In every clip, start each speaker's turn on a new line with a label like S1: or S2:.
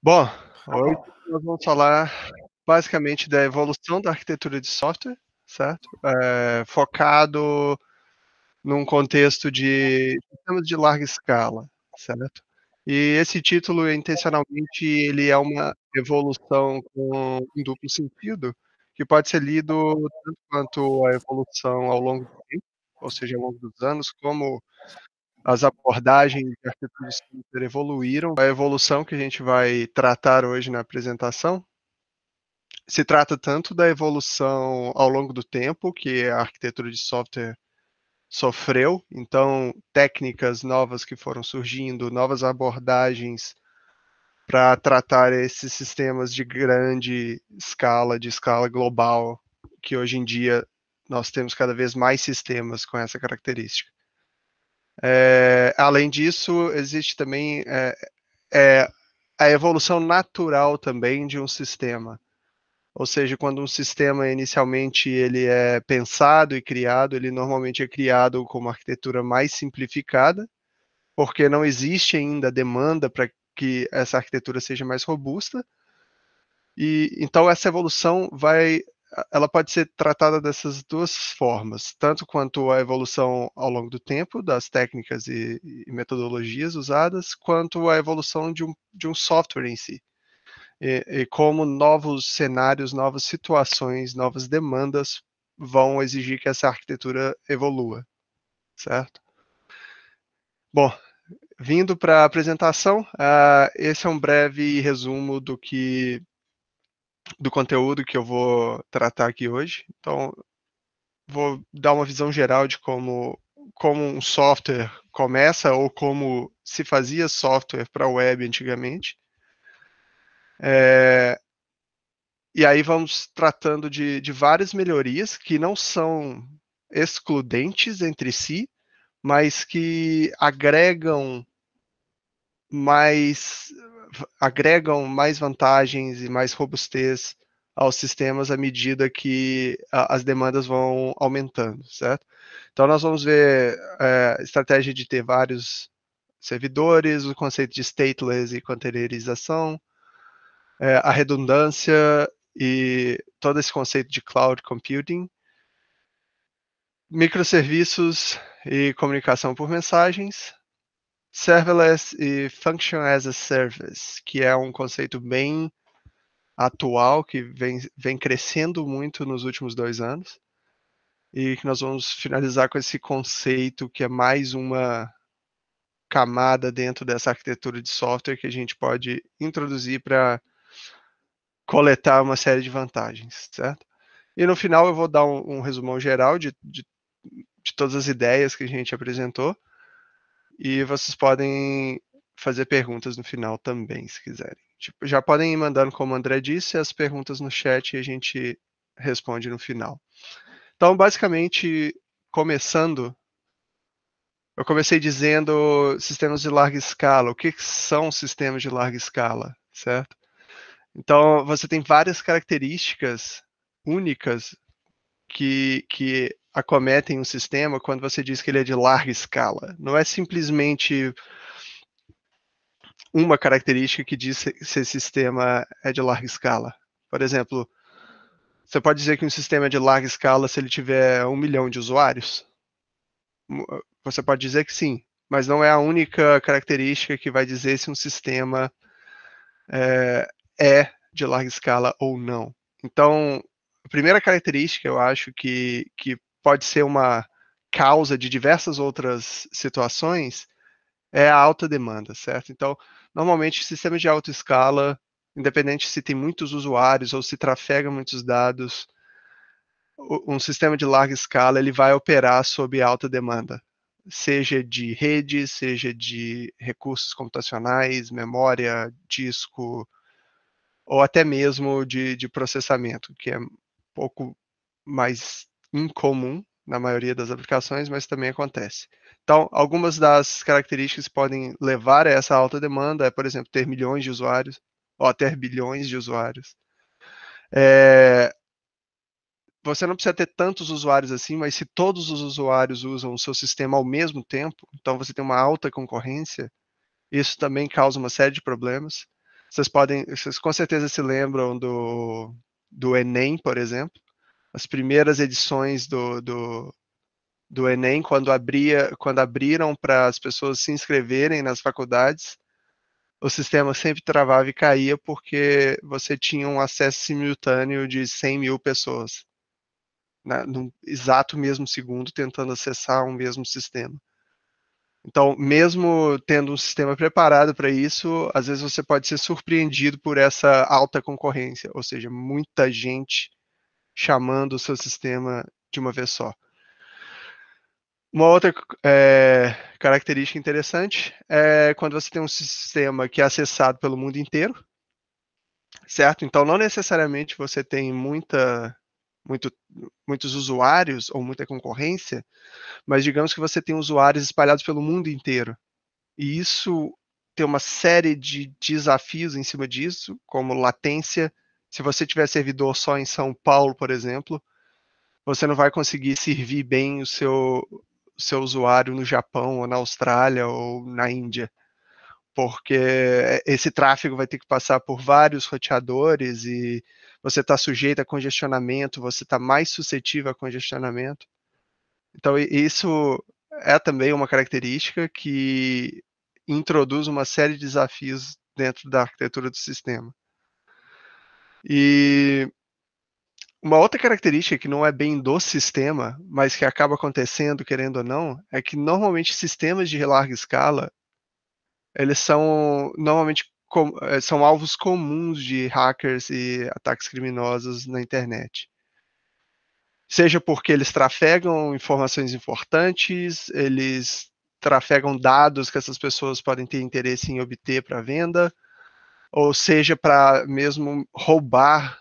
S1: Bom, hoje nós vamos falar basicamente da evolução da arquitetura de software, certo? Focado num contexto de sistemas de larga escala, certo? E esse título, intencionalmente, ele é uma evolução com um duplo sentido, que pode ser lido tanto quanto a evolução ao longo do tempo, ou seja, ao longo dos anos, como as abordagens de arquitetura de software evoluíram. A evolução que a gente vai tratar hoje na apresentação se trata tanto da evolução ao longo do tempo, que a arquitetura de software sofreu, então técnicas novas que foram surgindo, novas abordagens para tratar esses sistemas de grande escala, de escala global, que hoje em dia nós temos cada vez mais sistemas com essa característica. Além disso, existe também a evolução natural também de um sistema. Ou seja, quando um sistema inicialmente ele é pensado e criado, ele normalmente é criado com uma arquitetura mais simplificada, porque não existe ainda demanda para que essa arquitetura seja mais robusta. E então essa evolução ela pode ser tratada dessas duas formas, tanto quanto a evolução ao longo do tempo das técnicas e metodologias usadas, quanto a evolução de um software em si. E como novos cenários, novas situações, novas demandas vão exigir que essa arquitetura evolua, certo? Bom, vindo para a apresentação, esse é um breve resumo do conteúdo que eu vou tratar aqui hoje. Então, vou dar uma visão geral de como um software começa ou como se fazia software para a web antigamente. E aí vamos tratando de várias melhorias que não são excludentes entre si, mas que agregam mais vantagens e mais robustez aos sistemas à medida que as demandas vão aumentando, certo? Então nós vamos ver a estratégia de ter vários servidores, o conceito de stateless e containerização, a redundância e todo esse conceito de cloud computing, microserviços e comunicação por mensagens, serverless e function as a service, que é um conceito bem atual, que vem crescendo muito nos últimos 2 anos, e que nós vamos finalizar com esse conceito que é mais uma camada dentro dessa arquitetura de software que a gente pode introduzir para coletar uma série de vantagens, certo? E no final eu vou dar um resumão geral de todas as ideias que a gente apresentou, e vocês podem fazer perguntas no final também, se quiserem. Tipo, já podem ir mandando, como o André disse, as perguntas no chat e a gente responde no final. Então, basicamente, eu comecei dizendo sistemas de larga escala. O que são sistemas de larga escala, certo? Então, você tem várias características únicas que acometem um sistema quando você diz que ele é de larga escala. Não é simplesmente uma característica que diz se esse sistema é de larga escala. Por exemplo, você pode dizer que um sistema é de larga escala se ele tiver 1 milhão de usuários? Você pode dizer que sim, mas não é a única característica que vai dizer se um sistema é de larga escala ou não. Então, a primeira característica, eu acho que pode ser uma causa de diversas outras situações, é a alta demanda, certo? Então, normalmente, sistemas de alta escala, independente se tem muitos usuários ou se trafega muitos dados, um sistema de larga escala ele vai operar sob alta demanda, seja de rede, seja de recursos computacionais, memória, disco, ou até mesmo de processamento, que é um pouco mais incomum na maioria das aplicações, mas também acontece. Então, algumas das características que podem levar a essa alta demanda é, por exemplo, ter milhões de usuários, ou até bilhões de usuários. Você não precisa ter tantos usuários assim, mas se todos os usuários usam o seu sistema ao mesmo tempo, então você tem uma alta concorrência, isso também causa uma série de problemas. Vocês com certeza se lembram do Enem, por exemplo. As primeiras edições do Enem, quando abriram para as pessoas se inscreverem nas faculdades, o sistema sempre travava e caía porque você tinha um acesso simultâneo de 100 mil pessoas, no exato mesmo segundo, tentando acessar um mesmo sistema. Então, mesmo tendo um sistema preparado para isso, às vezes você pode ser surpreendido por essa alta concorrência, ou seja, muita gente chamando o seu sistema de uma vez só. Uma outra característica interessante é quando você tem um sistema que é acessado pelo mundo inteiro, certo? Então, não necessariamente você tem muitos usuários ou muita concorrência, mas digamos que você tem usuários espalhados pelo mundo inteiro. E isso tem uma série de desafios em cima disso, como latência. Se você tiver servidor só em São Paulo, por exemplo, você não vai conseguir servir bem o seu usuário no Japão, ou na Austrália, ou na Índia, porque esse tráfego vai ter que passar por vários roteadores e você está sujeito a congestionamento, você está mais suscetível a congestionamento. Então, isso é também uma característica que introduz uma série de desafios dentro da arquitetura do sistema. E uma outra característica que não é bem do sistema, mas que acaba acontecendo, querendo ou não, é que normalmente sistemas de larga escala, eles são normalmente são alvos comuns de hackers e ataques criminosos na internet. Seja porque eles trafegam informações importantes, eles trafegam dados que essas pessoas podem ter interesse em obter para venda, ou seja para mesmo roubar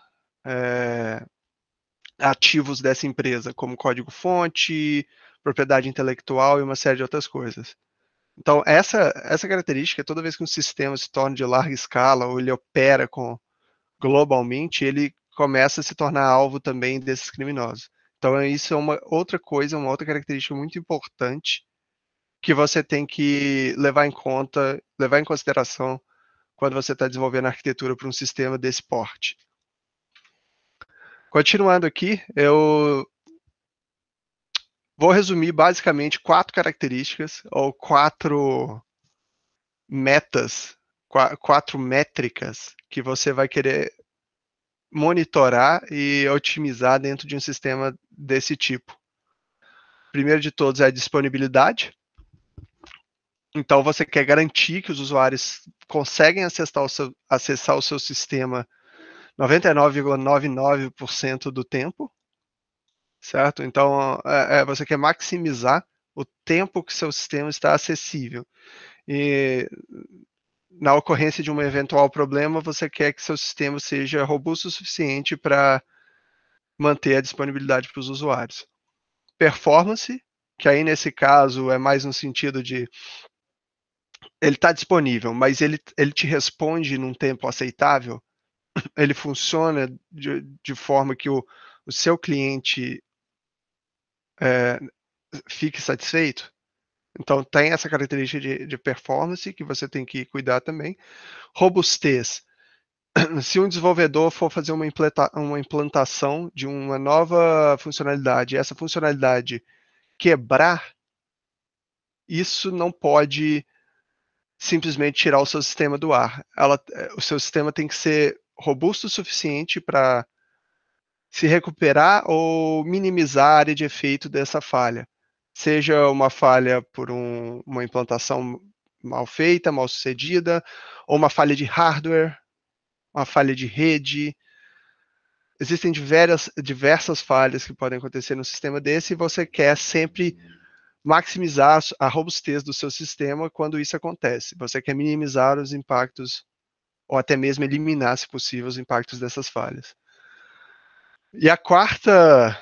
S1: ativos dessa empresa, como código-fonte, propriedade intelectual e uma série de outras coisas. Então, essa característica, toda vez que um sistema se torna de larga escala ou ele opera globalmente, ele começa a se tornar alvo também desses criminosos. Então, isso é uma outra coisa, uma outra característica muito importante que você tem que levar em consideração quando você está desenvolvendo a arquitetura para um sistema desse porte. Continuando aqui, eu vou resumir basicamente 4 características ou 4 metas, 4 métricas que você vai querer monitorar e otimizar dentro de um sistema desse tipo. Primeiro de todos é a disponibilidade. Então, você quer garantir que os usuários conseguem acessar o seu sistema 99,99% do tempo, certo? Então, você quer maximizar o tempo que seu sistema está acessível. E na ocorrência de um eventual problema, você quer que seu sistema seja robusto o suficiente para manter a disponibilidade para os usuários. Performance, que aí nesse caso é mais no sentido de ele está disponível, mas ele te responde num tempo aceitável, ele funciona de forma que o seu cliente fique satisfeito. Então, tem essa característica de performance que você tem que cuidar também. Robustez. Se um desenvolvedor for fazer uma implantação de uma nova funcionalidade, e essa funcionalidade quebrar, isso não pode simplesmente tirar o seu sistema do ar. O seu sistema tem que ser robusto o suficiente para se recuperar ou minimizar a área de efeito dessa falha. Seja uma falha por uma implantação mal feita, mal sucedida, ou uma falha de hardware, uma falha de rede. Existem diversas falhas que podem acontecer no sistema desse e você quer sempre maximizar a robustez do seu sistema quando isso acontece. Você quer minimizar os impactos ou até mesmo eliminar, se possível, os impactos dessas falhas. E a quarta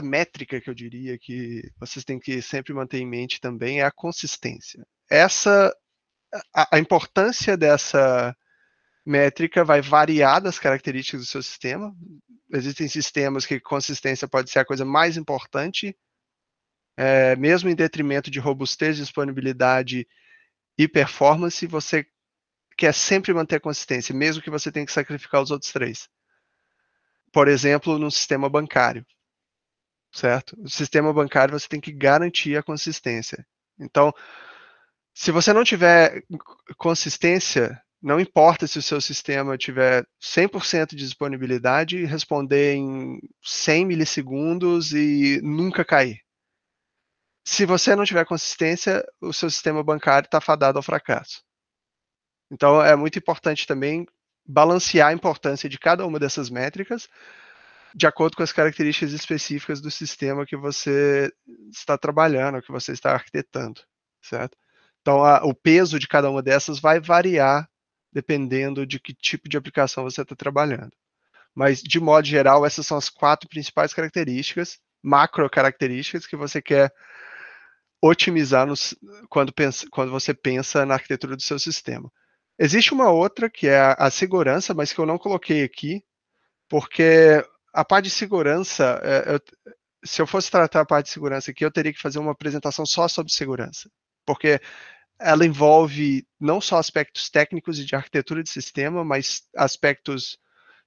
S1: métrica que eu diria que vocês têm que sempre manter em mente também é a consistência. A importância dessa métrica vai variar das características do seu sistema. Existem sistemas que consistência pode ser a coisa mais importante, mesmo em detrimento de robustez, disponibilidade e performance, você quer sempre manter a consistência, mesmo que você tenha que sacrificar os outros 3. Por exemplo, no sistema bancário, certo? O sistema bancário você tem que garantir a consistência. Então, se você não tiver consistência, não importa se o seu sistema tiver 100% de disponibilidade e responder em 100 milissegundos e nunca cair. Se você não tiver consistência, o seu sistema bancário está fadado ao fracasso. Então, é muito importante também balancear a importância de cada uma dessas métricas de acordo com as características específicas do sistema que você está trabalhando, que você está arquitetando, certo? Então, o peso de cada uma dessas vai variar dependendo de que tipo de aplicação você está trabalhando. Mas, de modo geral, essas são as 4 principais características, macro características, que você quer otimizar quando você pensa na arquitetura do seu sistema. Existe uma outra, que é a segurança, mas que eu não coloquei aqui, porque a parte de segurança, se eu fosse tratar a parte de segurança aqui, eu teria que fazer uma apresentação só sobre segurança, porque ela envolve não só aspectos técnicos e de arquitetura de sistema, mas aspectos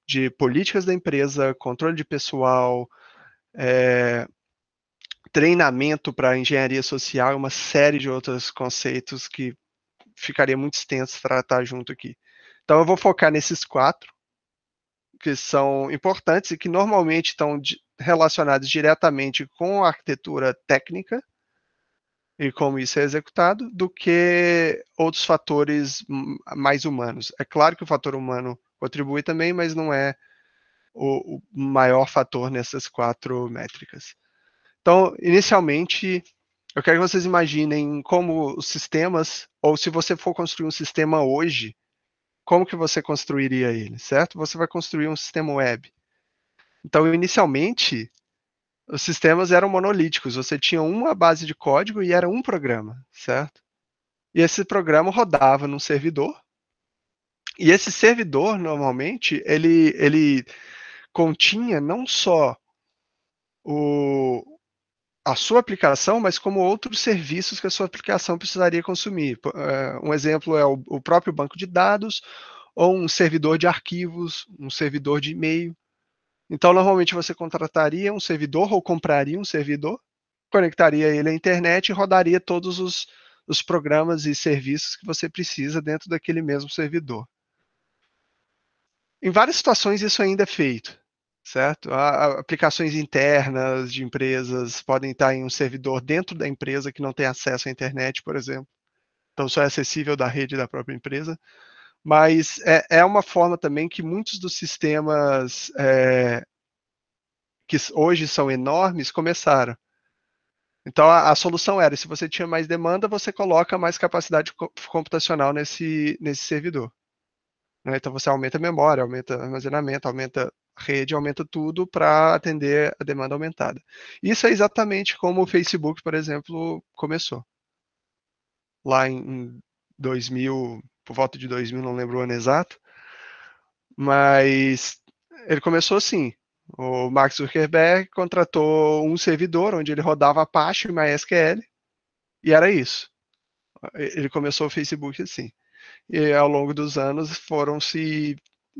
S1: de políticas da empresa, controle de pessoal, treinamento para engenharia social e uma série de outros conceitos que ficaria muito extenso tratar junto aqui. Então eu vou focar nesses 4, que são importantes e que normalmente estão relacionados diretamente com a arquitetura técnica e como isso é executado, do que outros fatores mais humanos. É claro que o fator humano contribui também, mas não é o maior fator nessas 4 métricas. Então, inicialmente, eu quero que vocês imaginem como os sistemas, ou se você for construir um sistema hoje, como que você construiria ele, certo? Você vai construir um sistema web. Então, inicialmente, os sistemas eram monolíticos. Você tinha uma base de código e era um programa, certo? E esse programa rodava num servidor. E esse servidor, normalmente, ele continha não só a sua aplicação, mas como outros serviços que a sua aplicação precisaria consumir. Um exemplo é o próprio banco de dados, ou um servidor de arquivos, um servidor de e-mail. Então, normalmente você contrataria um servidor ou compraria um servidor, conectaria ele à internet e rodaria todos os programas e serviços que você precisa dentro daquele mesmo servidor. Em várias situações isso ainda é feito, certo? Aplicações internas de empresas podem estar em um servidor dentro da empresa que não tem acesso à internet, por exemplo. Então só é acessível da rede da própria empresa. Mas é uma forma também que muitos dos sistemas que hoje são enormes começaram. Então a solução era, se você tinha mais demanda, você coloca mais capacidade computacional nesse servidor. Né? Então você aumenta a memória, aumenta armazenamento, aumenta a rede, aumenta tudo para atender a demanda aumentada. Isso é exatamente como o Facebook, por exemplo, começou. Lá em 2000, por volta de 2000, não lembro o ano exato, mas ele começou assim. O Mark Zuckerberg contratou um servidor onde ele rodava Apache e MySQL, e era isso. Ele começou o Facebook assim. E ao longo dos anos foram se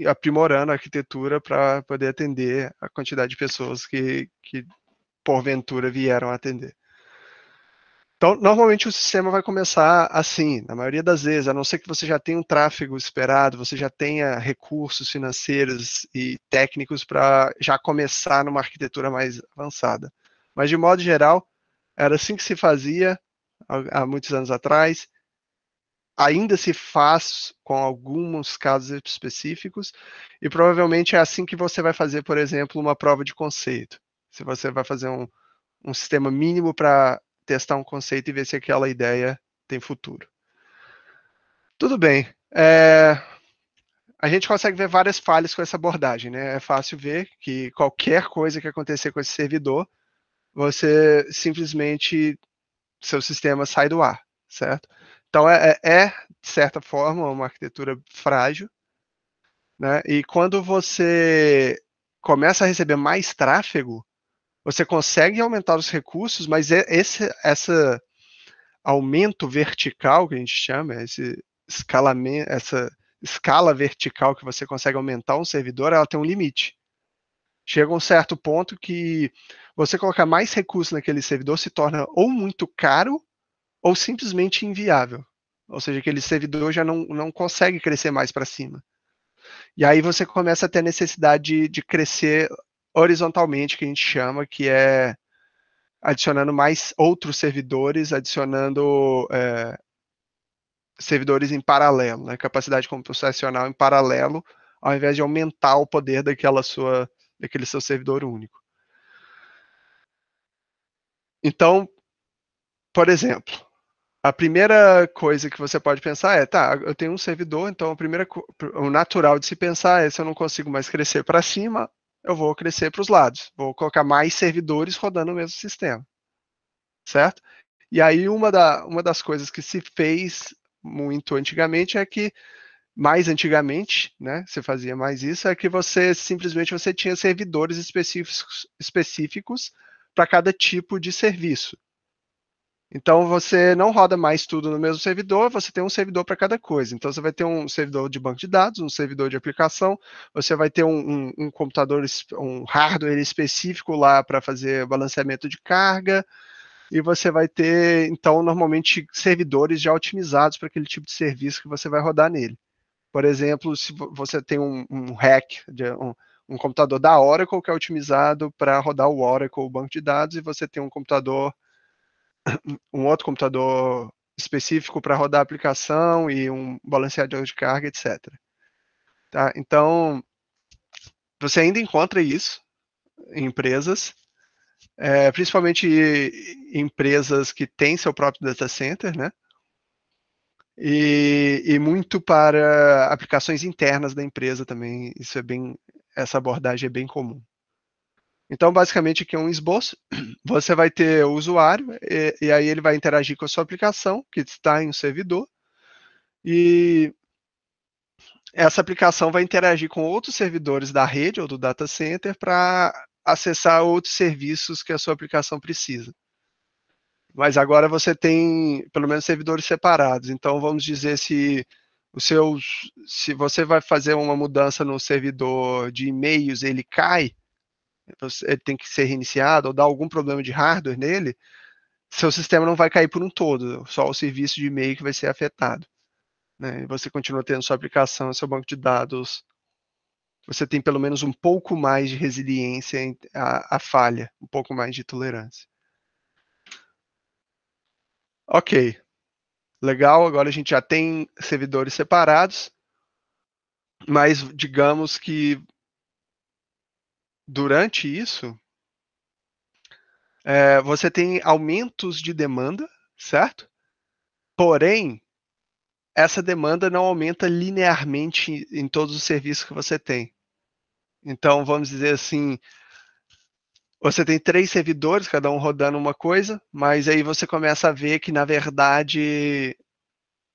S1: aprimorando a arquitetura para poder atender a quantidade de pessoas que porventura vieram a atender. Então, normalmente o sistema vai começar assim, na maioria das vezes, a não ser que você já tenha um tráfego esperado, você já tenha recursos financeiros e técnicos para já começar numa arquitetura mais avançada. Mas, de modo geral, era assim que se fazia há muitos anos atrás. Ainda se faz com alguns casos específicos, e provavelmente é assim que você vai fazer, por exemplo, uma prova de conceito. Se você vai fazer um sistema mínimo para testar um conceito e ver se aquela ideia tem futuro. Tudo bem. A gente consegue ver várias falhas com essa abordagem, né? É fácil ver que qualquer coisa que acontecer com esse servidor, você simplesmente, seu sistema sai do ar, certo? Então, de certa forma, uma arquitetura frágil, né? E quando você começa a receber mais tráfego, você consegue aumentar os recursos, mas esse aumento vertical, que a gente chama, esse escalamento, escala vertical que você consegue aumentar um servidor, ela tem um limite. Chega um certo ponto que você colocar mais recursos naquele servidor se torna ou muito caro ou simplesmente inviável. Ou seja, aquele servidor já não consegue crescer mais para cima. E aí você começa a ter necessidade de crescer horizontalmente, que a gente chama, que é adicionando mais outros servidores, adicionando servidores em paralelo, né? Capacidade computacional em paralelo, ao invés de aumentar o poder daquele seu servidor único. Então, por exemplo, a primeira coisa que você pode pensar é, tá, eu tenho um servidor, então o natural de se pensar é, se eu não consigo mais crescer para cima, eu vou crescer para os lados, vou colocar mais servidores rodando o mesmo sistema, certo? E aí uma das coisas que se fez muito antigamente é que, mais antigamente, né, você fazia mais isso, é que você tinha servidores específicos para cada tipo de serviço. Então você não roda mais tudo no mesmo servidor, você tem um servidor para cada coisa. Então você vai ter um servidor de banco de dados, um servidor de aplicação, você vai ter um computador, um hardware específico lá para fazer balanceamento de carga, e você vai ter, então, normalmente servidores já otimizados para aquele tipo de serviço que você vai rodar nele. Por exemplo, se você tem um rack, um computador da Oracle que é otimizado para rodar o Oracle, o banco de dados, e você tem um outro computador específico para rodar a aplicação e um balanceador de carga, etc. Tá? Então, você ainda encontra isso em empresas, principalmente empresas que têm seu próprio data center, né? E muito para aplicações internas da empresa também. Essa abordagem é bem comum. Então, basicamente, aqui é um esboço. Você vai ter o usuário, e aí ele vai interagir com a sua aplicação, que está em um servidor, e essa aplicação vai interagir com outros servidores da rede ou do data center para acessar outros serviços que a sua aplicação precisa. Mas agora você tem, pelo menos, servidores separados. Então, vamos dizer se você vai fazer uma mudança no servidor de e-mails, ele cai, ele tem que ser reiniciado ou dar algum problema de hardware nele, seu sistema não vai cair por um todo, só o serviço de e-mail que vai ser afetado. Né? E você continua tendo sua aplicação, seu banco de dados, você tem pelo menos um pouco mais de resiliência à falha, um pouco mais de tolerância. Ok, legal, agora a gente já tem servidores separados, mas digamos que durante isso, você tem aumentos de demanda, certo? Porém, essa demanda não aumenta linearmente em todos os serviços que você tem. Então, vamos dizer assim, você tem 3 servidores, cada um rodando uma coisa, mas aí você começa a ver que, na verdade,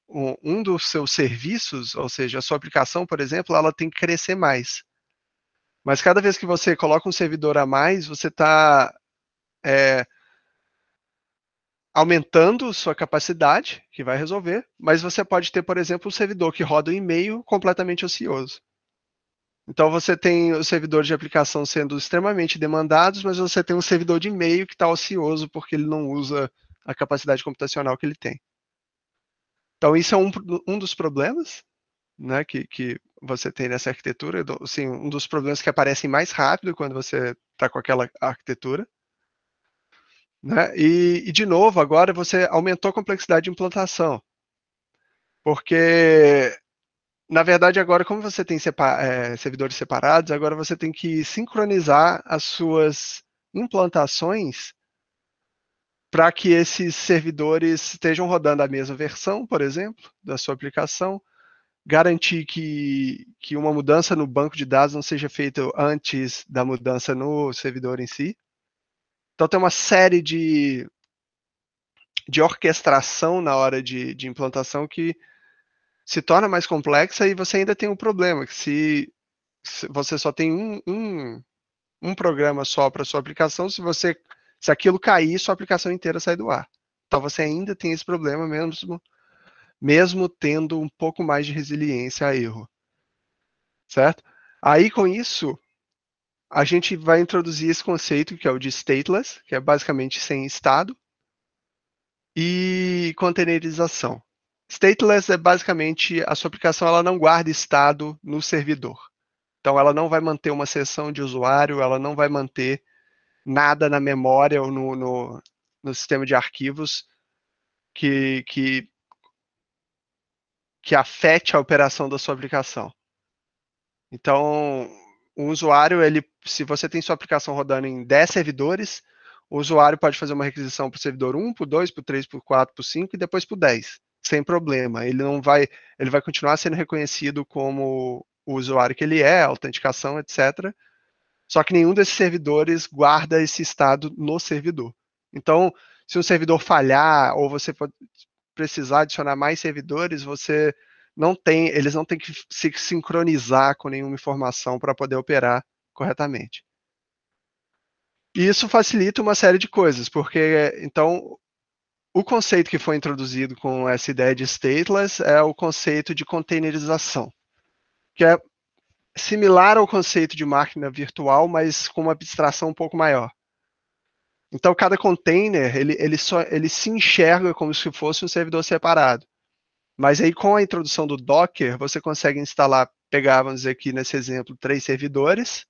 S1: um dos seus serviços, ou seja, a sua aplicação, por exemplo, ela tem que crescer mais. Mas cada vez que você coloca um servidor a mais, você está aumentando sua capacidade, que vai resolver, mas você pode ter, por exemplo, um servidor que roda um e-mail completamente ocioso. Então você tem os servidores de aplicação sendo extremamente demandados, mas você tem um servidor de e-mail que está ocioso porque ele não usa a capacidade computacional que ele tem. Então isso é um dos problemas, né, que você tem nessa arquitetura, assim, um dos problemas que aparecem mais rápido quando você está com aquela arquitetura. Né? De novo, agora você aumentou a complexidade de implantação, porque, na verdade, agora, como você tem servidores separados, agora você tem que sincronizar as suas implantações para que esses servidores estejam rodando a mesma versão, por exemplo, da sua aplicação, garantir que uma mudança no banco de dados não seja feita antes da mudança no servidor em si. Então, tem uma série de orquestração na hora de implantação que se torna mais complexa e você ainda tem um problema, que se você só tem um programa só para sua aplicação, se aquilo cair, sua aplicação inteira sai do ar. Então você ainda tem esse problema mesmo mesmo tendo um pouco mais de resiliência a erro, certo? Aí, com isso, a gente vai introduzir esse conceito que é o de stateless, que é basicamente sem estado, e containerização. Stateless é basicamente a sua aplicação ela não guarda estado no servidor. Então, ela não vai manter uma sessão de usuário, ela não vai manter nada na memória ou no sistema de arquivos que, que, que afete a operação da sua aplicação. Então, o usuário, se você tem sua aplicação rodando em 10 servidores, o usuário pode fazer uma requisição para o servidor 1, para o 2, para o 3, para o 4, para o 5 e depois para o 10, sem problema. Ele vai continuar sendo reconhecido como o usuário que ele é, autenticação, etc. Só que nenhum desses servidores guarda esse estado no servidor. Então, se um servidor falhar ou você precisar adicionar mais servidores, eles não têm que se sincronizar com nenhuma informação para poder operar corretamente. E isso facilita uma série de coisas, porque então o conceito que foi introduzido com essa ideia de stateless é o conceito de containerização, que é similar ao conceito de máquina virtual, mas com uma abstração um pouco maior. Então, cada container ele se enxerga como se fosse um servidor separado. Mas aí, com a introdução do Docker, você consegue instalar, pegar, vamos dizer aqui nesse exemplo, 3 servidores,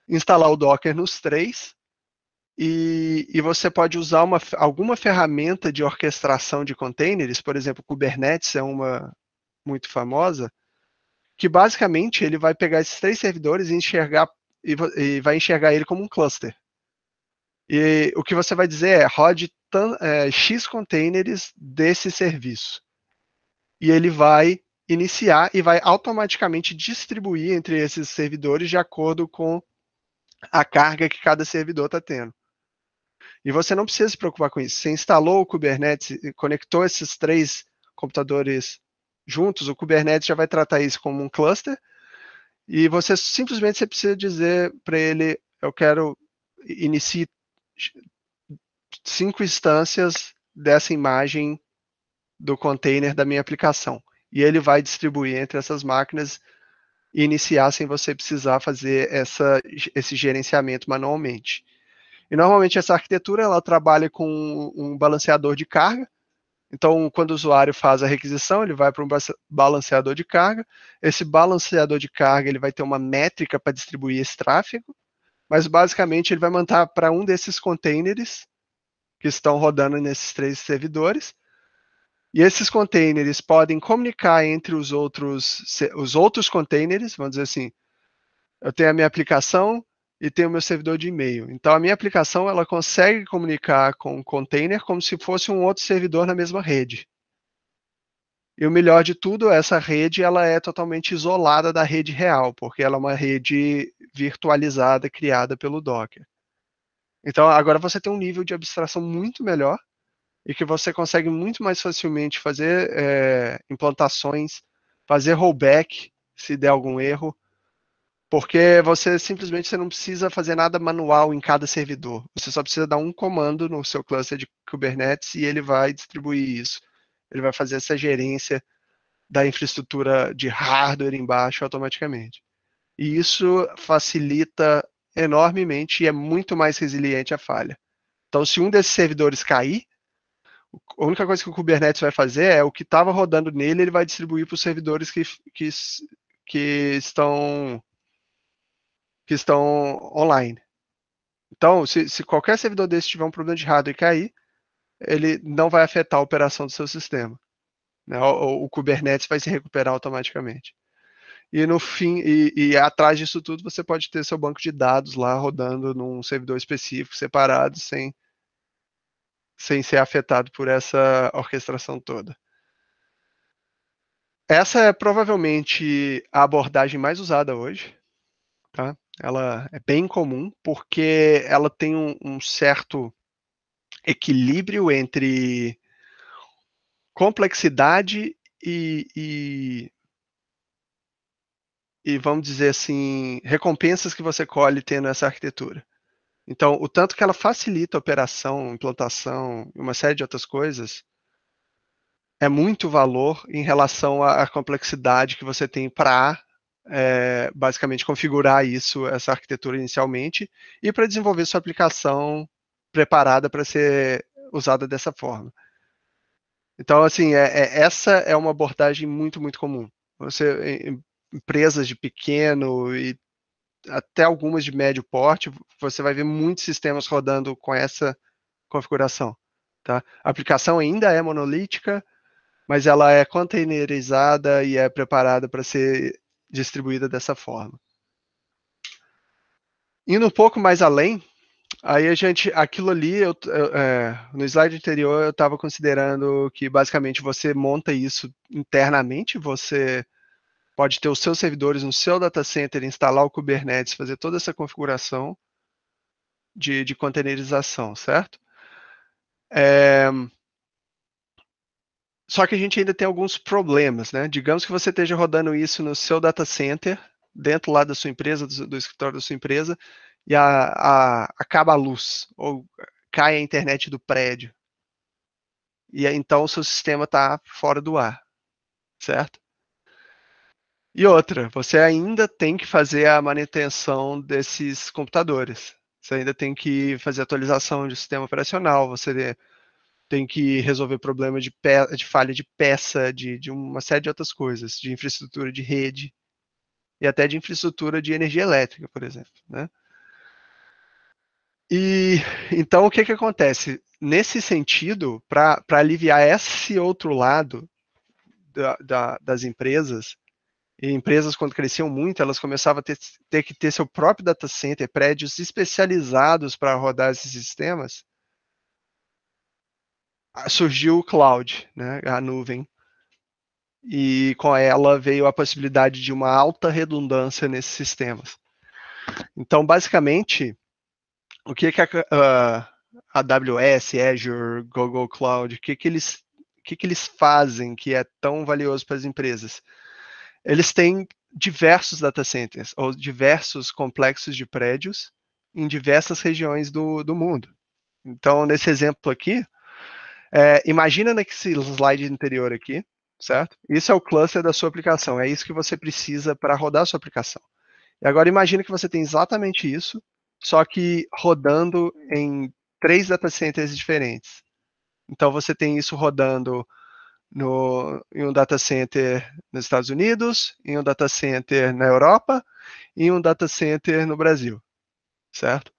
S1: instalar o Docker nos 3, e você pode usar alguma ferramenta de orquestração de containers, por exemplo, Kubernetes é uma muito famosa, que basicamente ele vai pegar esses 3 servidores e vai enxergar ele como um cluster. E o que você vai dizer é rode X containers desse serviço. E ele vai iniciar e vai automaticamente distribuir entre esses servidores de acordo com a carga que cada servidor está tendo. E você não precisa se preocupar com isso. Você instalou o Kubernetes, conectou esses 3 computadores juntos, o Kubernetes já vai tratar isso como um cluster, e você precisa dizer para ele, eu quero iniciar 5 instâncias dessa imagem do container da minha aplicação. E ele vai distribuir entre essas máquinas e iniciar sem você precisar fazer esse gerenciamento manualmente. E normalmente essa arquitetura ela trabalha com um balanceador de carga. Então, quando o usuário faz a requisição, ele vai para um balanceador de carga. Esse balanceador de carga ele vai ter uma métrica para distribuir esse tráfego, mas basicamente ele vai mandar para um desses containers que estão rodando nesses 3 servidores. E esses containers podem comunicar entre os outros containers, vamos dizer assim, eu tenho a minha aplicação e tenho o meu servidor de e-mail. Então, a minha aplicação ela consegue comunicar com o container como se fosse um outro servidor na mesma rede. E o melhor de tudo, essa rede ela é totalmente isolada da rede real, porque ela é uma rede virtualizada criada pelo Docker. Então, agora você tem um nível de abstração muito melhor e que você consegue muito mais facilmente fazer implantações, fazer rollback se der algum erro, porque você não precisa fazer nada manual em cada servidor. Você só precisa dar um comando no seu cluster de Kubernetes e ele vai distribuir isso. Ele vai fazer essa gerência da infraestrutura de hardware embaixo automaticamente. E isso facilita enormemente e é muito mais resiliente à falha. Então, se um desses servidores cair, a única coisa que o Kubernetes vai fazer é o que estava rodando nele, ele vai distribuir para os servidores que estão online. Então, se qualquer servidor desse tiver um problema de hardware e cair, ele não vai afetar a operação do seu sistema. Né? O Kubernetes vai se recuperar automaticamente. E no fim, atrás disso tudo, você pode ter seu banco de dados lá rodando num servidor específico, separado, sem ser afetado por essa orquestração toda. Essa é provavelmente a abordagem mais usada hoje, tá? Ela é bem comum porque ela tem um certo equilíbrio entre complexidade e vamos dizer assim, recompensas que você colhe tendo essa arquitetura. Então, o tanto que ela facilita a operação, implantação e uma série de outras coisas, é muito valor em relação à complexidade que você tem para basicamente configurar isso, essa arquitetura inicialmente, e para desenvolver sua aplicação preparada para ser usada dessa forma. Então, assim, essa é uma abordagem muito, muito comum. Empresas de pequeno e até algumas de médio porte, você vai ver muitos sistemas rodando com essa configuração. Tá? A aplicação ainda é monolítica, mas ela é containerizada e é preparada para ser distribuída dessa forma. Indo um pouco mais além, aí a gente, aquilo ali, no slide anterior eu estava considerando que basicamente você monta isso internamente, você pode ter os seus servidores no seu data center, instalar o Kubernetes, fazer toda essa configuração de containerização, certo? Só que a gente ainda tem alguns problemas, né? Digamos que você esteja rodando isso no seu data center, dentro lá da sua empresa, do escritório da sua empresa, e acaba a luz, ou cai a internet do prédio. E aí, então o seu sistema está fora do ar, certo? E outra, você ainda tem que fazer a manutenção desses computadores. Você ainda tem que fazer atualização de sistema operacional, você tem que resolver problema de falha de peça, de uma série de outras coisas, de infraestrutura de rede e até de infraestrutura de energia elétrica, por exemplo. Né? E então o que acontece? Nesse sentido, para aliviar esse outro lado das empresas, e empresas, quando cresciam muito, elas começavam a ter que ter seu próprio data center, prédios especializados para rodar esses sistemas. Surgiu o cloud, né, a nuvem. E com ela veio a possibilidade de uma alta redundância nesses sistemas. Então, basicamente, o que a AWS, Azure, Google Cloud, o que eles fazem que é tão valioso para as empresas? Eles têm diversos data centers, ou diversos complexos de prédios em diversas regiões do mundo. Então, nesse exemplo aqui, imagina nesse slide anterior aqui, certo? Isso é o cluster da sua aplicação, é isso que você precisa para rodar a sua aplicação. E agora imagina que você tem exatamente isso, só que rodando em 3 data centers diferentes. Então você tem isso rodando em um data center nos Estados Unidos, em um data center na Europa e em um data center no Brasil, certo?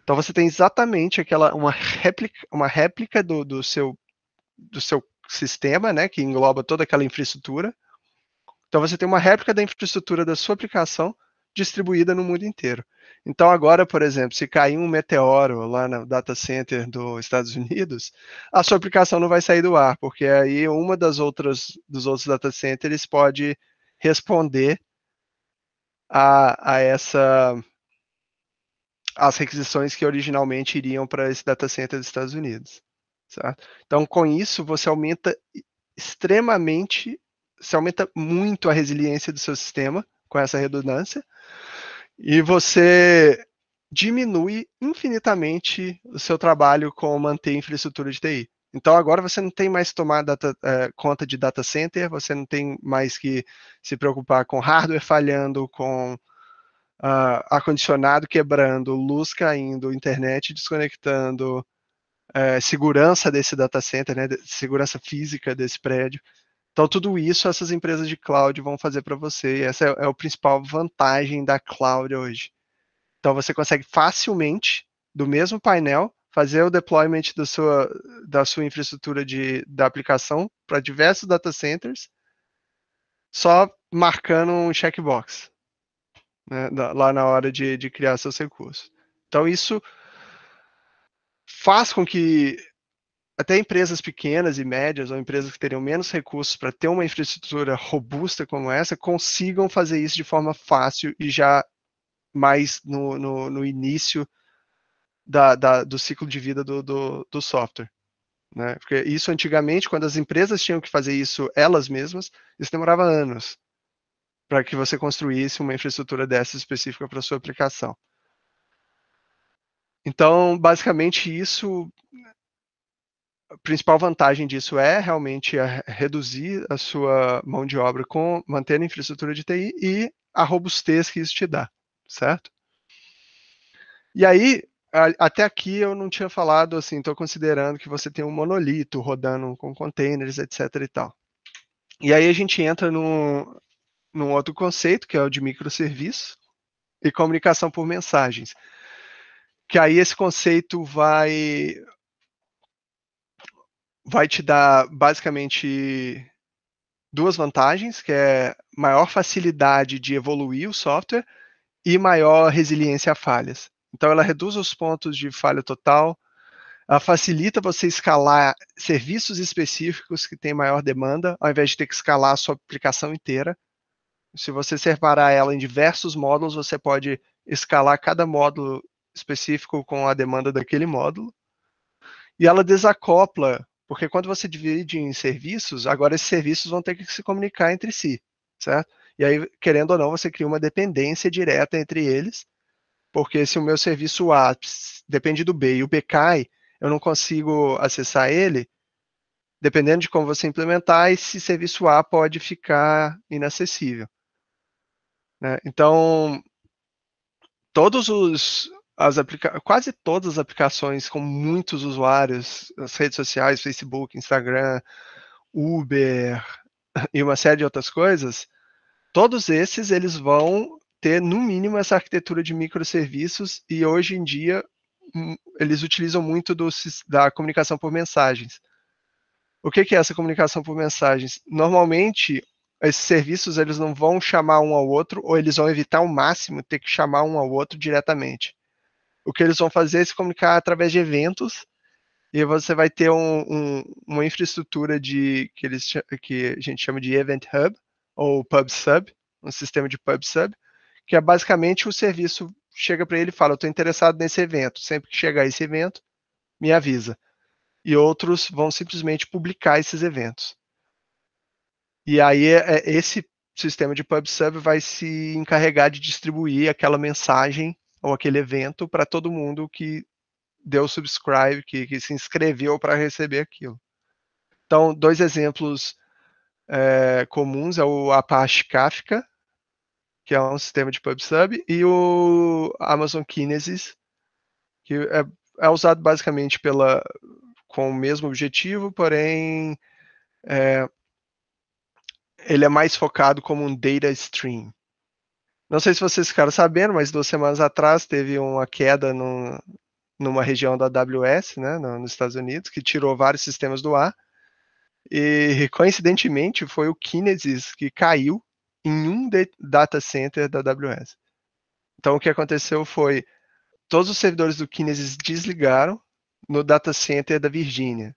S1: Então você tem exatamente uma réplica do seu sistema, né, que engloba toda aquela infraestrutura. Então você tem uma réplica da infraestrutura da sua aplicação distribuída no mundo inteiro. Então agora, por exemplo, se cair um meteoro lá no data center dos Estados Unidos, a sua aplicação não vai sair do ar, porque aí uma dos outros data centers pode responder a as requisições que originalmente iriam para esse data center dos Estados Unidos. Certo? Então, com isso, você aumenta extremamente, você aumenta muito a resiliência do seu sistema com essa redundância e você diminui infinitamente o seu trabalho com manter infraestrutura de TI. Então agora você não tem mais que tomar conta de data center, você não tem mais que se preocupar com hardware falhando, com ar-condicionado quebrando, luz caindo, internet desconectando, segurança desse data center, né, segurança física desse prédio. Então, tudo isso essas empresas de cloud vão fazer para você. E essa é a principal vantagem da cloud hoje. Então, você consegue facilmente, do mesmo painel, fazer o deployment da sua infraestrutura da aplicação para diversos data centers, só marcando um checkbox, né, lá na hora de criar seus recursos. Então, isso faz com que até empresas pequenas e médias, ou empresas que teriam menos recursos para ter uma infraestrutura robusta como essa, consigam fazer isso de forma fácil e já mais no início do ciclo de vida do software. Né? Porque isso antigamente, quando as empresas tinham que fazer isso elas mesmas, isso demorava anos para que você construísse uma infraestrutura dessa específica para sua aplicação. Então, basicamente, isso principal vantagem disso é realmente reduzir a sua mão de obra com mantendo a infraestrutura de TI e a robustez que isso te dá, certo? E aí, até aqui eu não tinha falado assim, estou considerando que você tem um monolito rodando com containers, etc e tal. E aí a gente entra num outro conceito, que é o de microserviço e comunicação por mensagens. Que aí esse conceito vai te dar basicamente duas vantagens, que é maior facilidade de evoluir o software e maior resiliência a falhas. Então ela reduz os pontos de falha total, ela facilita você escalar serviços específicos que têm maior demanda, ao invés de ter que escalar a sua aplicação inteira. Se você separar ela em diversos módulos, você pode escalar cada módulo específico com a demanda daquele módulo. E ela desacopla, porque quando você divide em serviços, agora esses serviços vão ter que se comunicar entre si, certo? E aí, querendo ou não, você cria uma dependência direta entre eles, porque se o meu serviço A depende do B e o B cai, eu não consigo acessar ele, dependendo de como você implementar, esse serviço A pode ficar inacessível, né? Então, quase todas as aplicações com muitos usuários, as redes sociais, Facebook, Instagram, Uber e uma série de outras coisas, todos esses eles vão ter no mínimo essa arquitetura de microserviços e hoje em dia eles utilizam muito da comunicação por mensagens. O que é essa comunicação por mensagens? Normalmente esses serviços eles não vão chamar um ao outro ou eles vão evitar ao máximo ter que chamar um ao outro diretamente. O que eles vão fazer é se comunicar através de eventos e você vai ter uma infraestrutura que a gente chama de Event Hub ou PubSub, um sistema de PubSub, que é basicamente o serviço chega para ele e fala, eu estou interessado nesse evento, sempre que chegar esse evento, me avisa. E outros vão simplesmente publicar esses eventos. E aí esse sistema de PubSub vai se encarregar de distribuir aquela mensagem ou aquele evento para todo mundo que deu subscribe, que se inscreveu para receber aquilo. Então, dois exemplos comuns é o Apache Kafka, que é um sistema de PubSub, e o Amazon Kinesis, que é usado basicamente com o mesmo objetivo, porém ele é mais focado como um data stream. Não sei se vocês ficaram sabendo, mas 2 semanas atrás teve uma queda numa região da AWS, né, nos Estados Unidos, que tirou vários sistemas do ar. E, coincidentemente, foi o Kinesis que caiu em um data center da AWS. Então, o que aconteceu foi, todos os servidores do Kinesis desligaram no data center da Virgínia.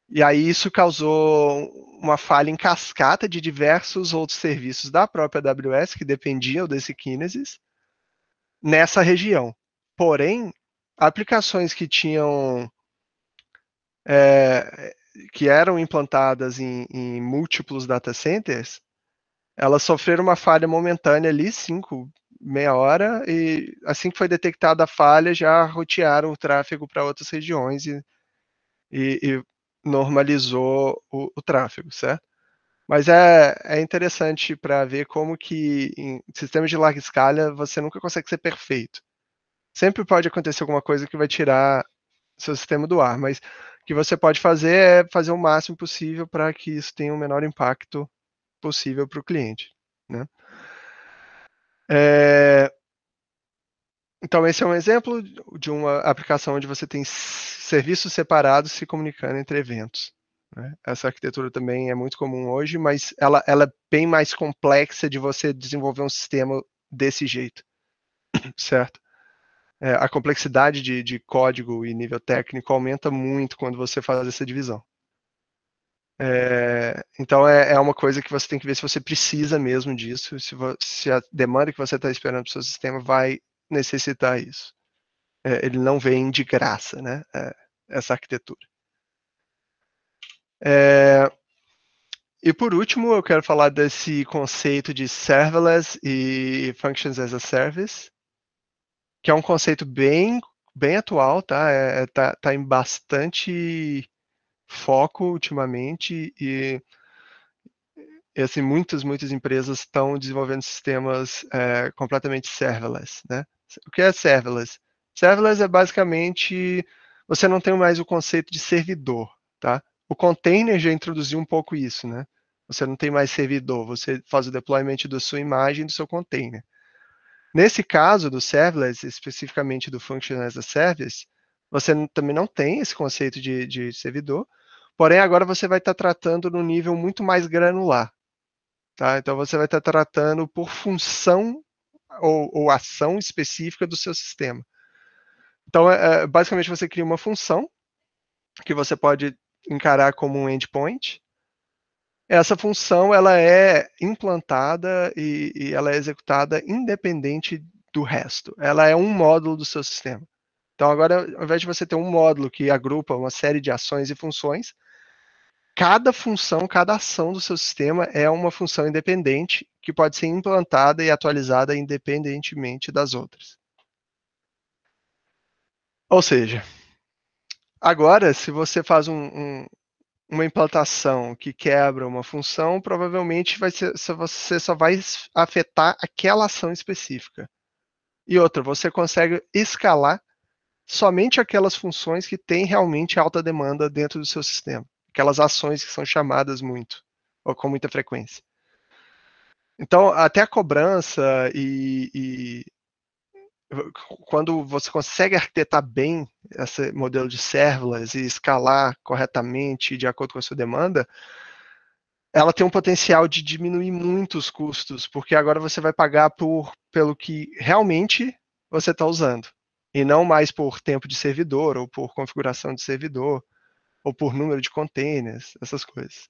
S1: E aí isso causou uma falha em cascata de diversos outros serviços da própria AWS que dependiam desse Kinesis nessa região. Porém, aplicações que tinham que eram implantadas em múltiplos data centers, elas sofreram uma falha momentânea ali, meia hora, e assim que foi detectada a falha, já rotearam o tráfego para outras regiões e normalizou o tráfego, certo? Mas é interessante para ver como que em sistemas de larga escala você nunca consegue ser perfeito. Sempre pode acontecer alguma coisa que vai tirar seu sistema do ar, mas o que você pode fazer é fazer o máximo possível para que isso tenha o menor impacto possível para o cliente, né? Então esse é um exemplo de uma aplicação onde você tem serviços separados se comunicando entre eventos, né? Essa arquitetura também é muito comum hoje, mas ela é bem mais complexa de você desenvolver um sistema desse jeito, certo? A complexidade de código e nível técnico aumenta muito quando você faz essa divisão. Então é uma coisa que você tem que ver se você precisa mesmo disso, se a demanda que você está esperando para o seu sistema vai necessitar isso. Ele não vem de graça, né? Essa arquitetura. E por último, eu quero falar desse conceito de serverless e functions as a service, que é um conceito bem bem atual, tá? Tá em bastante foco ultimamente e assim, muitas empresas estão desenvolvendo sistemas completamente serverless, né? O que é serverless? Serverless é basicamente, você não tem mais o conceito de servidor, tá? O container já introduziu um pouco isso, né? Você não tem mais servidor, você faz o deployment da sua imagem do seu container. Nesse caso do serverless, especificamente do Function as a Service, você também não tem esse conceito de servidor, porém agora você vai estar tratando no nível muito mais granular. Tá? Então você vai estar tratando por função ou ação específica do seu sistema. Então, basicamente, você cria uma função que você pode encarar como um endpoint. Essa função ela é implantada e ela é executada independente do resto. Ela é um módulo do seu sistema. Então, agora, ao invés de você ter um módulo que agrupa uma série de ações e funções, cada função, cada ação do seu sistema é uma função independente que pode ser implantada e atualizada independentemente das outras. Ou seja, agora, se você faz uma implantação que quebra uma função, provavelmente você só vai afetar aquela ação específica. E outra, você consegue escalar somente aquelas funções que têm realmente alta demanda dentro do seu sistema. Aquelas ações que são chamadas muito, ou com muita frequência. Então, até a cobrança e quando você consegue arquitetar bem esse modelo de serverless e escalar corretamente de acordo com a sua demanda, ela tem um potencial de diminuir muito os custos, porque agora você vai pagar pelo que realmente você está usando, e não mais por tempo de servidor, ou por configuração de servidor, ou por número de containers, essas coisas.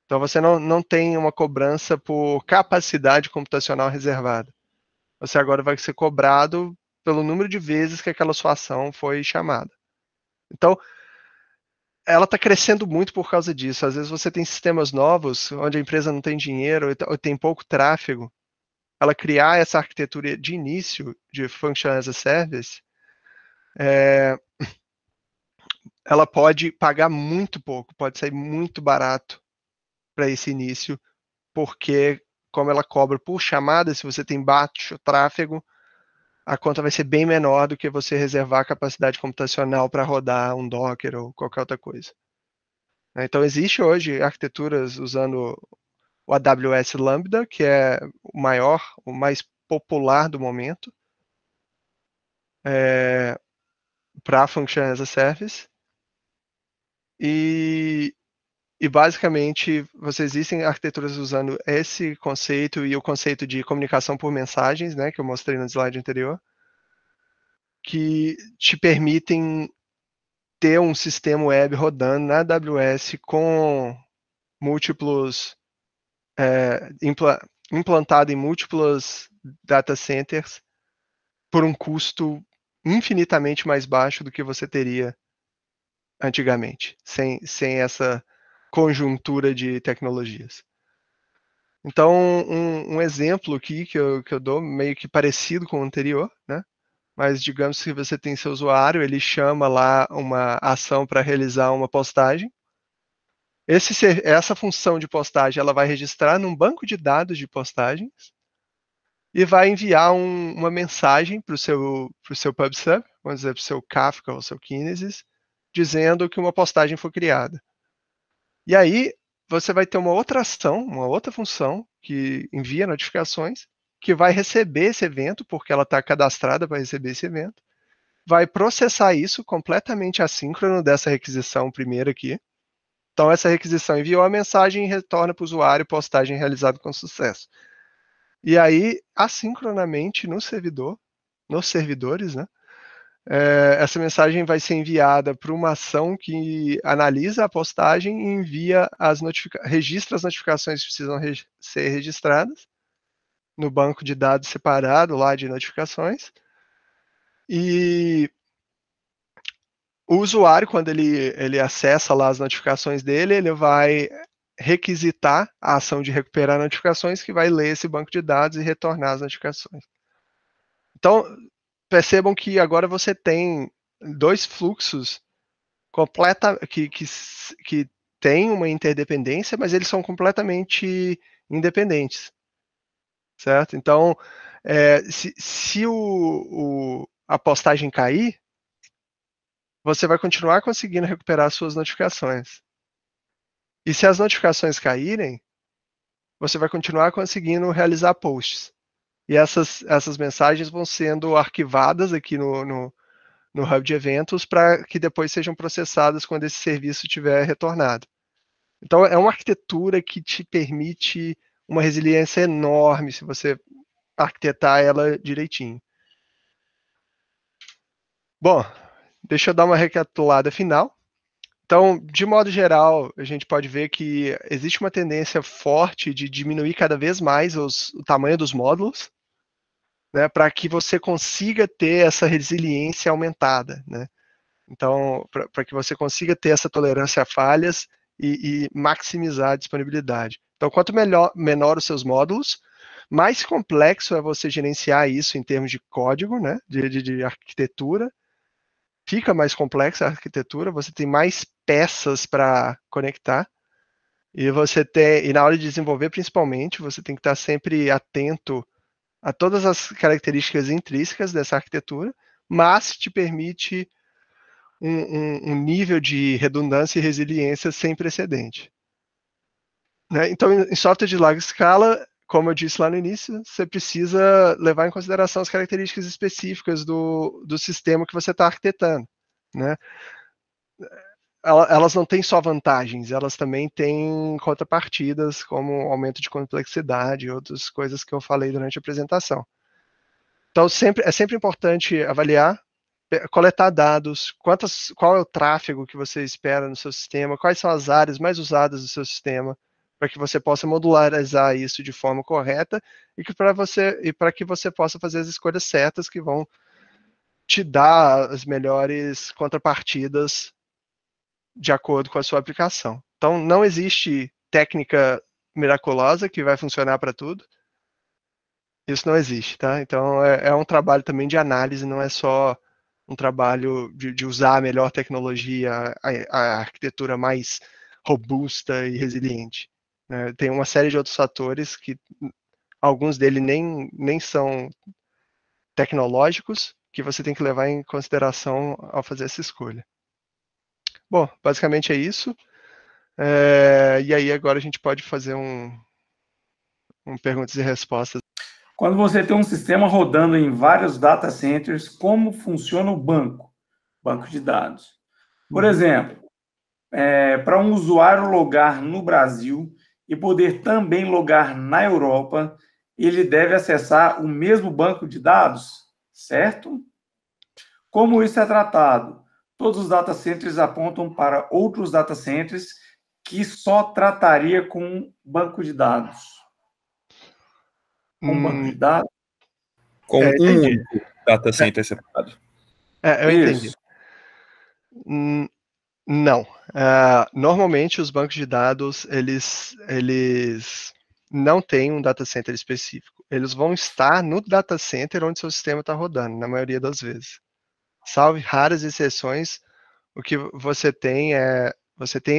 S1: Então você não tem uma cobrança por capacidade computacional reservada. Você agora vai ser cobrado pelo número de vezes que aquela sua ação foi chamada. Então, ela está crescendo muito por causa disso. Às vezes você tem sistemas novos, onde a empresa não tem dinheiro ou tem pouco tráfego. Ela criar essa arquitetura de início de Function as a Service, ela pode pagar muito pouco, pode sair muito barato para esse início, porque como ela cobra por chamada, se você tem baixo tráfego, a conta vai ser bem menor do que você reservar a capacidade computacional para rodar um Docker ou qualquer outra coisa. Então, existe hoje arquiteturas usando o AWS Lambda, que é o maior, o mais popular do momento, para Function as a Service. E basicamente, existem arquiteturas usando esse conceito e o conceito de comunicação por mensagens, né, que eu mostrei no slide anterior, que te permitem ter um sistema web rodando na AWS com múltiplos implantado em múltiplos data centers por um custo infinitamente mais baixo do que você teria antigamente, sem essa conjuntura de tecnologias. Então, um exemplo aqui que eu dou, meio que parecido com o anterior, né? Mas digamos que você tem seu usuário, ele chama lá uma ação para realizar uma postagem. Essa função de postagem ela vai registrar num banco de dados de postagens e vai enviar uma mensagem para o seu PubSub, vamos dizer, para o seu Kafka ou seu Kinesis, dizendo que uma postagem foi criada. E aí você vai ter uma outra ação, uma outra função que envia notificações, que vai receber esse evento, porque ela está cadastrada para receber esse evento, vai processar isso completamente assíncrono dessa requisição primeira aqui. Então, essa requisição enviou a mensagem e retorna para o usuário postagem realizada com sucesso. E aí, assincronamente no servidor, nos servidores, né? Essa mensagem vai ser enviada para uma ação que analisa a postagem e envia registra as notificações que precisam ser registradas no banco de dados separado lá de notificações. E o usuário, quando ele acessa lá as notificações dele, ele vai requisitar a ação de recuperar notificações, que vai ler esse banco de dados e retornar as notificações. Então, percebam que agora você tem dois fluxos que têm uma interdependência, mas eles são completamente independentes, certo? Então, se a postagem cair, você vai continuar conseguindo recuperar suas notificações. E se as notificações caírem, você vai continuar conseguindo realizar posts. E essas mensagens vão sendo arquivadas aqui no hub de eventos para que depois sejam processadas quando esse serviço tiver retornado. Então, é uma arquitetura que te permite uma resiliência enorme se você arquitetar ela direitinho. Bom, deixa eu dar uma recapitulada final. Então, de modo geral, a gente pode ver que existe uma tendência forte de diminuir cada vez mais o tamanho dos módulos, né, para que você consiga ter essa resiliência aumentada, né? Então, para que você consiga ter essa tolerância a falhas e maximizar a disponibilidade. Então, quanto menor os seus módulos, mais complexo é você gerenciar isso em termos de código, né, de arquitetura. Fica mais complexa a arquitetura, você tem mais peças para conectar. E na hora de desenvolver, principalmente, você tem que estar sempre atento a todas as características intrínsecas dessa arquitetura, mas te permite um nível de redundância e resiliência sem precedente. Né? Então, em software de larga escala, como eu disse lá no início, você precisa levar em consideração as características específicas do sistema que você está arquitetando. Né? Elas não têm só vantagens, elas também têm contrapartidas, como aumento de complexidade e outras coisas que eu falei durante a apresentação. Então, é sempre importante avaliar, coletar dados, qual é o tráfego que você espera no seu sistema, quais são as áreas mais usadas do seu sistema, para que você possa modularizar isso de forma correta e para que você possa fazer as escolhas certas que vão te dar as melhores contrapartidas de acordo com a sua aplicação. Então, não existe técnica miraculosa que vai funcionar para tudo. Isso não existe, tá? Então, é um trabalho também de análise, não é só um trabalho de usar a melhor tecnologia, a arquitetura mais robusta e resiliente. Né? Tem uma série de outros fatores que alguns deles nem são tecnológicos, que você tem que levar em consideração ao fazer essa escolha. Bom, basicamente é isso. E aí agora a gente pode fazer um perguntas e respostas.
S2: Quando você tem um sistema rodando em vários data centers, como funciona o banco de dados? Por exemplo, para um usuário logar no Brasil e poder também logar na Europa, ele deve acessar o mesmo banco de dados, certo? Como isso é tratado? Todos os data centers apontam para outros data centers que só trataria com banco de dados. Com banco de dados?
S3: Com um
S1: Entendi.
S3: único data center separado.
S1: Eu entendi. Não. Normalmente, os bancos de dados, eles não têm um data center específico. Eles vão estar no data center onde seu sistema está rodando, na maioria das vezes. Salve raras exceções, o que você tem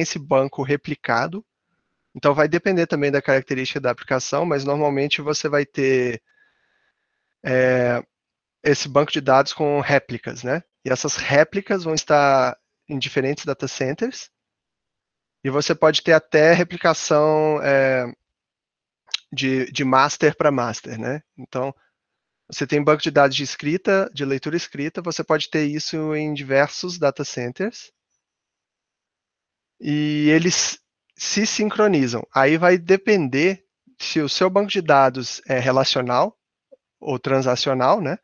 S1: esse banco replicado. Então, vai depender também da característica da aplicação, mas normalmente você vai ter esse banco de dados com réplicas, né? E essas réplicas vão estar em diferentes data centers. E você pode ter até replicação de master para master, né? Então, você tem banco de dados de escrita, de leitura escrita, você pode ter isso em diversos data centers. E eles se sincronizam. Aí vai depender se o seu banco de dados é relacional ou transacional, né?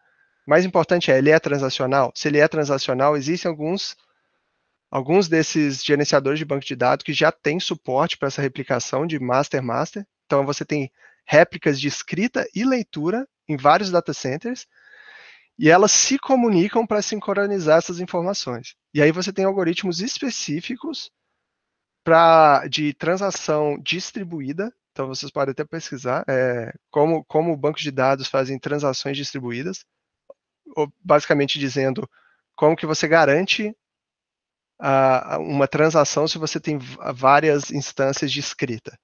S1: O mais importante ele é transacional? Se ele é transacional, existem alguns desses gerenciadores de banco de dados que já têm suporte para essa replicação de master-master. Então, você tem réplicas de escrita e leitura em vários data centers, e elas se comunicam para sincronizar essas informações. E aí você tem algoritmos específicos de transação distribuída. Então, vocês podem até pesquisar como bancos de dados fazem transações distribuídas. basicamente dizendo como que você garante uma transação se você tem várias instâncias de escrita,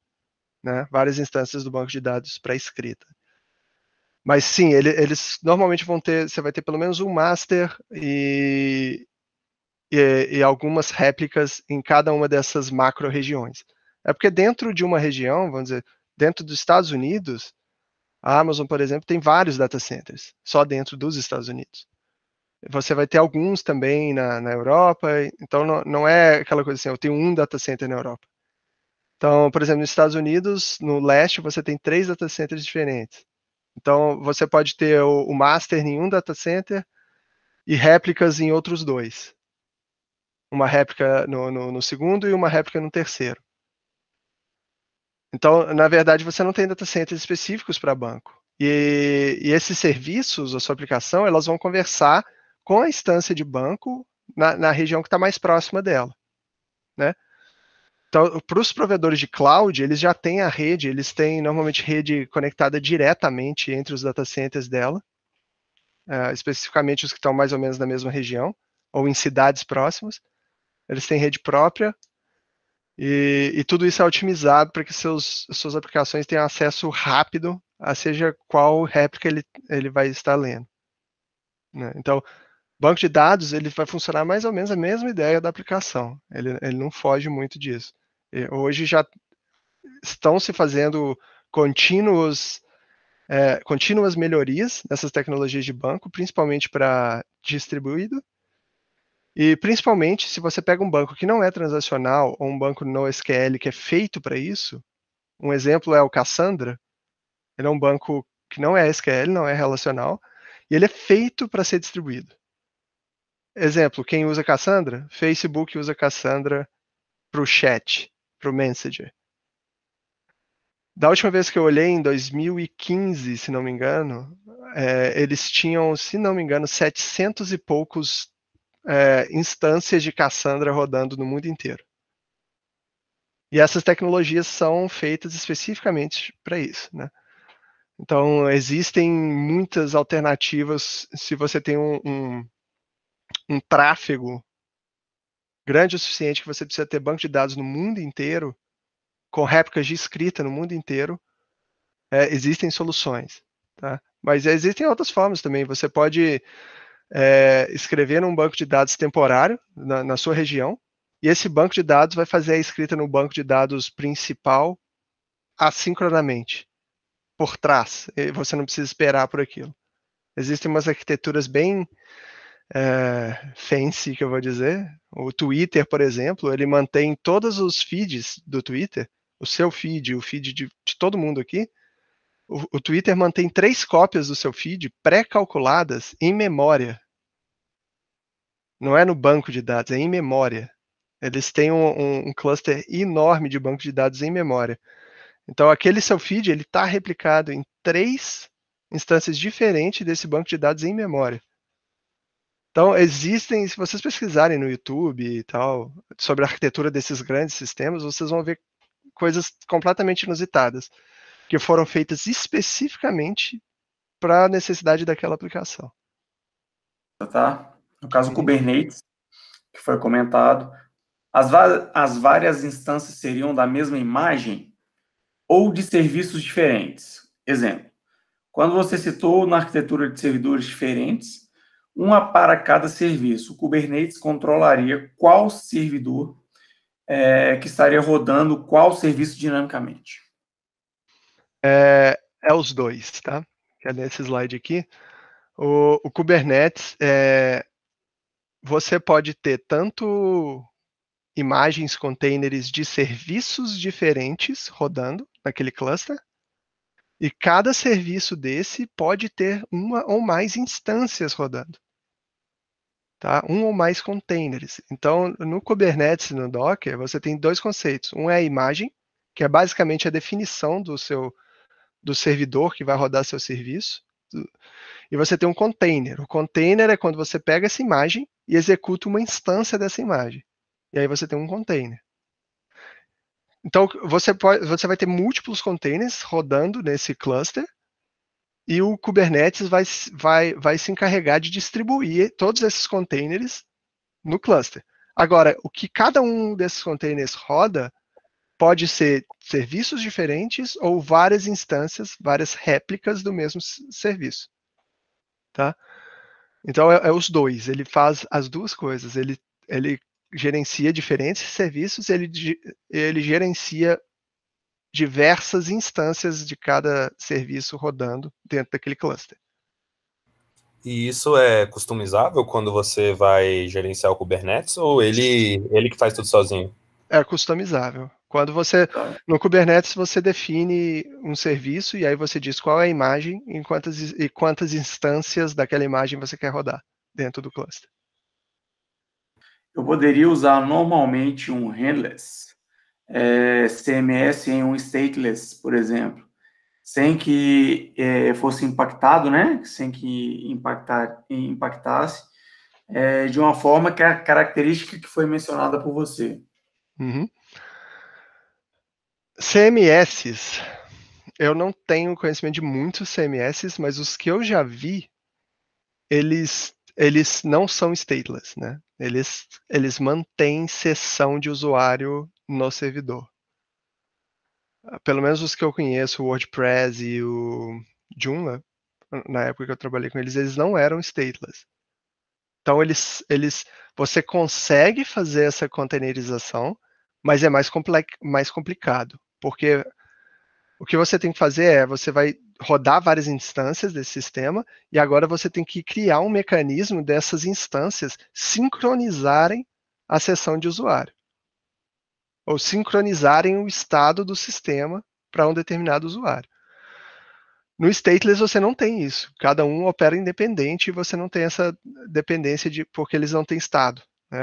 S1: né? Várias instâncias do banco de dados para escrita. Mas sim, eles normalmente vão ter, você vai ter pelo menos um master e algumas réplicas em cada uma dessas macro-regiões. É porque dentro de uma região, vamos dizer, dentro dos Estados Unidos, a Amazon, por exemplo, tem vários data centers, só dentro dos Estados Unidos. Você vai ter alguns também na Europa, então não é aquela coisa assim, eu tenho um data center na Europa. Então, por exemplo, nos Estados Unidos, no leste, você tem 3 data centers diferentes. Então, você pode ter o master em um data center e réplicas em outros 2. Uma réplica no segundo e uma réplica no terceiro. Então, na verdade, você não tem data centers específicos para banco. E esses serviços, a sua aplicação, elas vão conversar com a instância de banco na região que está mais próxima dela, né? Então, para os provedores de cloud, eles já têm a rede, eles têm normalmente rede conectada diretamente entre os data centers dela, especificamente os que estão mais ou menos na mesma região, ou em cidades próximas. Eles têm rede própria, e tudo isso é otimizado para que suas aplicações tenham acesso rápido a seja qual réplica ele vai estar lendo, né? Então, banco de dados ele vai funcionar mais ou menos a mesma ideia da aplicação. Ele não foge muito disso. Hoje já estão se fazendo contínuas melhorias nessas tecnologias de banco, principalmente para distribuído. E principalmente se você pega um banco que não é transacional ou um banco NoSQL que é feito para isso, um exemplo é o Cassandra. Ele é um banco que não é SQL, não é relacional, e ele é feito para ser distribuído. Exemplo, quem usa Cassandra? Facebook usa Cassandra para o chat, para o Messenger. Da última vez que eu olhei, em 2015, se não me engano, eles tinham, se não me engano, 700 e poucos instâncias de Cassandra rodando no mundo inteiro. E essas tecnologias são feitas especificamente para isso, né? Então, existem muitas alternativas se você tem um tráfego grande o suficiente que você precisa ter banco de dados no mundo inteiro, com réplicas de escrita no mundo inteiro, existem soluções, tá? Mas existem outras formas também. Você pode escrever num banco de dados temporário na sua região, e esse banco de dados vai fazer a escrita no banco de dados principal assincronamente, por trás. E você não precisa esperar por aquilo. Existem umas arquiteturas bem fancy, que eu vou dizer. O Twitter, por exemplo, ele mantém todos os feeds do Twitter, o seu feed, o feed de todo mundo aqui. O Twitter mantém 3 cópias do seu feed pré-calculadas em memória. Não é no banco de dados, é em memória. Eles têm um cluster enorme de banco de dados em memória. Então, aquele seu feed ele está replicado em 3 instâncias diferentes desse banco de dados em memória. Então, existem, se vocês pesquisarem no YouTube e tal, sobre a arquitetura desses grandes sistemas, vocês vão ver coisas completamente inusitadas, que foram feitas especificamente para a necessidade daquela aplicação.
S2: Tá? No caso, o Kubernetes, que foi comentado, as várias instâncias seriam da mesma imagem ou de serviços diferentes. Exemplo, quando você citou na arquitetura de servidores diferentes, uma para cada serviço, o Kubernetes controlaria qual servidor que estaria rodando qual serviço dinamicamente.
S1: É os dois, tá? Que é nesse slide aqui. O Kubernetes, você pode ter tanto imagens, containers de serviços diferentes rodando naquele cluster, e cada serviço desse pode ter uma ou mais instâncias rodando, tá? Um ou mais containers. Então, no Kubernetes e no Docker, você tem 2 conceitos. Um é a imagem, que é basicamente a definição do servidor que vai rodar seu serviço, e você tem um container. O container é quando você pega essa imagem e executa uma instância dessa imagem. E aí você tem um container. Então, você vai ter múltiplos containers rodando nesse cluster, e o Kubernetes vai se encarregar de distribuir todos esses containers no cluster. Agora, o que cada um desses containers roda pode ser serviços diferentes ou várias instâncias, várias réplicas do mesmo serviço. Tá? Então, é os dois. Ele faz as duas coisas. Ele gerencia diferentes serviços, ele gerencia diversas instâncias de cada serviço rodando dentro daquele cluster.
S3: E isso é customizável quando você vai gerenciar o Kubernetes ou ele que faz tudo sozinho?
S1: É customizável. Quando você, no Kubernetes, você define um serviço e aí você diz qual é a imagem e quantas instâncias daquela imagem você quer rodar dentro do cluster.
S2: Eu poderia usar normalmente um headless, CMS em um stateless, por exemplo, sem que fosse impactado, né? Sem que impactasse, de uma forma que é a característica que foi mencionada por você.
S1: Uhum. CMS, eu não tenho conhecimento de muitos CMS, mas os que eu já vi, eles não são stateless, né? Eles mantêm sessão de usuário no servidor. Pelo menos os que eu conheço, o WordPress e o Joomla, na época que eu trabalhei com eles não eram stateless. Então você consegue fazer essa containerização, mas é mais complicado, porque o que você tem que fazer você vai rodar várias instâncias desse sistema e agora você tem que criar um mecanismo dessas instâncias sincronizarem a sessão de usuário ou sincronizarem o estado do sistema para um determinado usuário. No stateless você não tem isso. Cada um opera independente e você não tem essa dependência porque eles não têm estado. Né?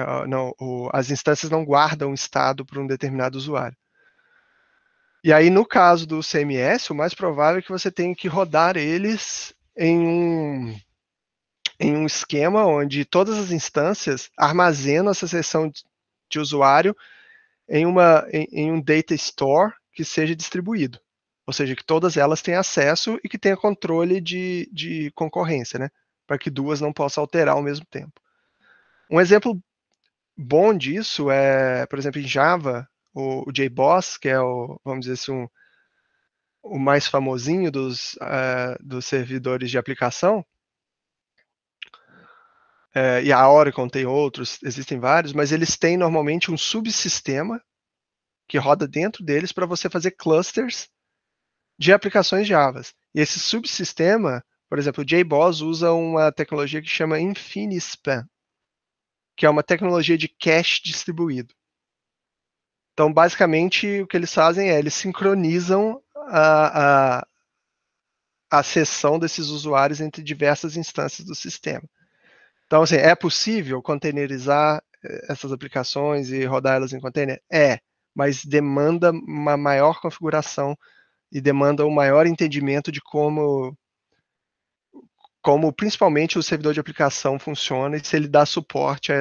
S1: As instâncias não guardam estado para um determinado usuário. E aí, no caso do CMS, o mais provável é que você tenha que rodar eles em um esquema onde todas as instâncias armazenam essa sessão de usuário em um data store que seja distribuído. Ou seja, que todas elas tenham acesso e que tenha controle de concorrência, né? Para que duas não possam alterar ao mesmo tempo. Um exemplo bom disso é, por exemplo, em Java, o JBoss, que é vamos dizer assim, o mais famosinho dos servidores de aplicação, e a Oracle tem outros, existem vários, mas eles têm normalmente um subsistema que roda dentro deles para você fazer clusters de aplicações Java. E esse subsistema, por exemplo, o JBoss usa uma tecnologia que chama InfiniSpan, que é uma tecnologia de cache distribuído. Então, basicamente, o que eles fazem eles sincronizam a sessão desses usuários entre diversas instâncias do sistema. Então, assim, é possível containerizar essas aplicações e rodar elas em container? Mas demanda uma maior configuração e demanda um maior entendimento de como principalmente o servidor de aplicação funciona e se ele dá suporte a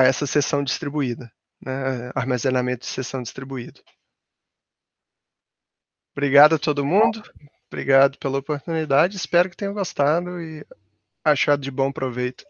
S1: essa sessão distribuída, né? Armazenamento de sessão distribuído. Obrigado a todo mundo, obrigado pela oportunidade, espero que tenham gostado e achado de bom proveito.